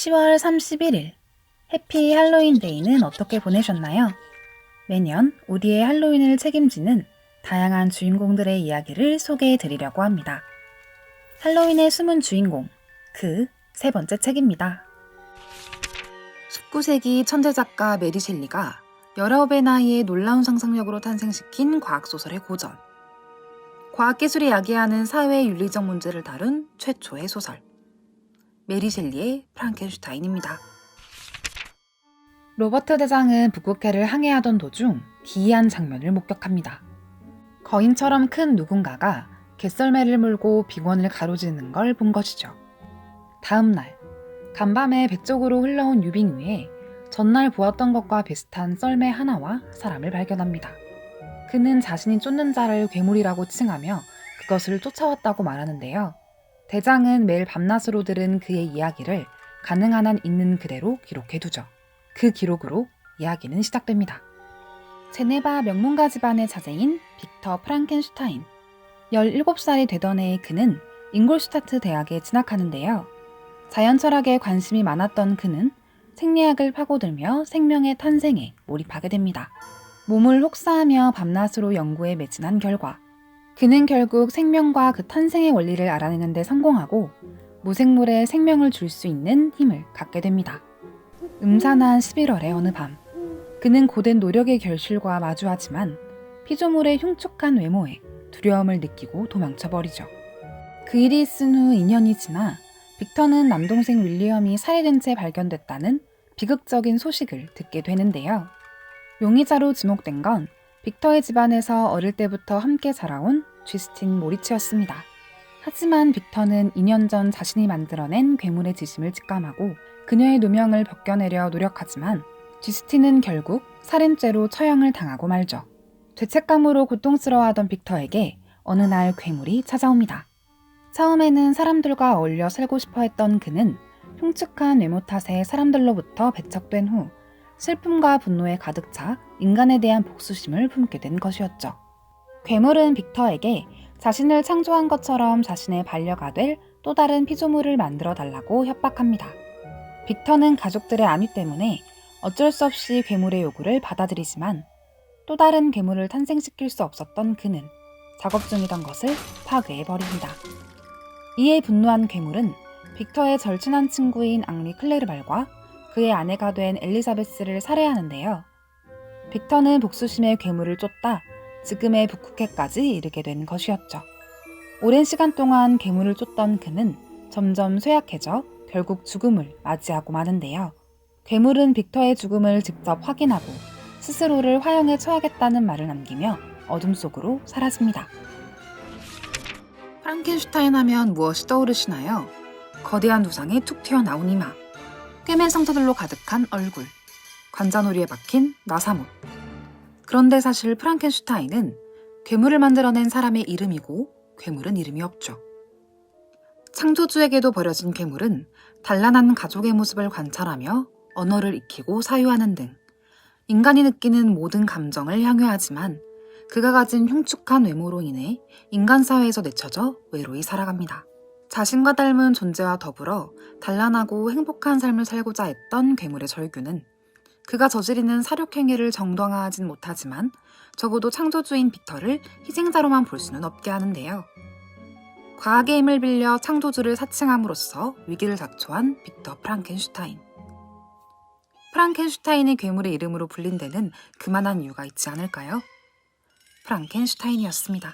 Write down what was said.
10월 31일 해피 할로윈데이는 어떻게 보내셨나요? 매년 우리의 할로윈을 책임지는 다양한 주인공들의 이야기를 소개해 드리려고 합니다. 할로윈의 숨은 주인공, 그 세 번째 책입니다. 19세기 천재 작가 메리 셸리가 19의 나이에 놀라운 상상력으로 탄생시킨 과학소설의 고전. 과학기술이 야기하는 사회 윤리적 문제를 다룬 최초의 소설. 메리 셸리의 프랑켄슈타인입니다. 로버트 대장은 북극해를 항해하던 도중 기이한 장면을 목격합니다. 거인처럼 큰 누군가가 갯썰매를 몰고 빙원을 가로지르는 걸 본 것이죠. 다음 날, 간밤에 배 쪽으로 흘러온 유빙 위에 전날 보았던 것과 비슷한 썰매 하나와 사람을 발견합니다. 그는 자신이 쫓는 자를 괴물이라고 칭하며 그것을 쫓아왔다고 말하는데요. 대장은 매일 밤낮으로 들은 그의 이야기를 가능한 한 있는 그대로 기록해두죠. 그 기록으로 이야기는 시작됩니다. 제네바 명문가 집안의 자제인 빅터 프랑켄슈타인. 17살이 되던 해에 그는 잉골슈타트 대학에 진학하는데요. 자연철학에 관심이 많았던 그는 생리학을 파고들며 생명의 탄생에 몰입하게 됩니다. 몸을 혹사하며 밤낮으로 연구에 매진한 결과 그는 결국 생명과 그 탄생의 원리를 알아내는 데 성공하고 무생물에 생명을 줄 수 있는 힘을 갖게 됩니다. 음산한 11월의 어느 밤, 그는 고된 노력의 결실과 마주하지만 피조물의 흉측한 외모에 두려움을 느끼고 도망쳐버리죠. 그 일이 있은 후 2년이 지나 빅터는 남동생 윌리엄이 살해된 채 발견됐다는 비극적인 소식을 듣게 되는데요. 용의자로 지목된 건 빅터의 집안에서 어릴 때부터 함께 자라온 쥐스틴 모리츠였습니다. 하지만 빅터는 2년 전 자신이 만들어낸 괴물의 지심을 직감하고 그녀의 누명을 벗겨내려 노력하지만 쥐스틴은 결국 살인죄로 처형을 당하고 말죠. 죄책감으로 고통스러워하던 빅터에게 어느 날 괴물이 찾아옵니다. 처음에는 사람들과 어울려 살고 싶어 했던 그는 흉측한 외모 탓에 사람들로부터 배척된 후 슬픔과 분노에 가득 차 인간에 대한 복수심을 품게 된 것이었죠. 괴물은 빅터에게 자신을 창조한 것처럼 자신의 반려가 될 또 다른 피조물을 만들어 달라고 협박합니다. 빅터는 가족들의 안위 때문에 어쩔 수 없이 괴물의 요구를 받아들이지만 또 다른 괴물을 탄생시킬 수 없었던 그는 작업 중이던 것을 파괴해버립니다. 이에 분노한 괴물은 빅터의 절친한 친구인 앙리 클레르발과 그의 아내가 된 엘리자베스를 살해하는데요. 빅터는 복수심에 괴물을 쫓다 지금의 북극해까지 이르게 된 것이었죠. 오랜 시간 동안 괴물을 쫓던 그는 점점 쇠약해져 결국 죽음을 맞이하고 마는데요. 괴물은 빅터의 죽음을 직접 확인하고 스스로를 화형에 처하겠다는 말을 남기며 어둠 속으로 사라집니다. 프랑켄슈타인 하면 무엇이 떠오르시나요? 거대한 두상에 툭 튀어나온 이마, 꿰맨 상처들로 가득한 얼굴, 관자놀이에 박힌 나사못. 그런데 사실 프랑켄슈타인은 괴물을 만들어낸 사람의 이름이고 괴물은 이름이 없죠. 창조주에게도 버려진 괴물은 단란한 가족의 모습을 관찰하며 언어를 익히고 사유하는 등 인간이 느끼는 모든 감정을 향유하지만 그가 가진 흉측한 외모로 인해 인간 사회에서 내쳐져 외로이 살아갑니다. 자신과 닮은 존재와 더불어 단란하고 행복한 삶을 살고자 했던 괴물의 절규는 그가 저지르는 사력행위를 정당화하진 못하지만 적어도 창조주인 빅터를 희생자로만 볼 수는 없게 하는데요. 과학의 힘을 빌려 창조주를 사칭함으로써 위기를 자초한 빅터 프랑켄슈타인. 프랑켄슈타인이 괴물의 이름으로 불린 데는 그만한 이유가 있지 않을까요? 프랑켄슈타인이었습니다.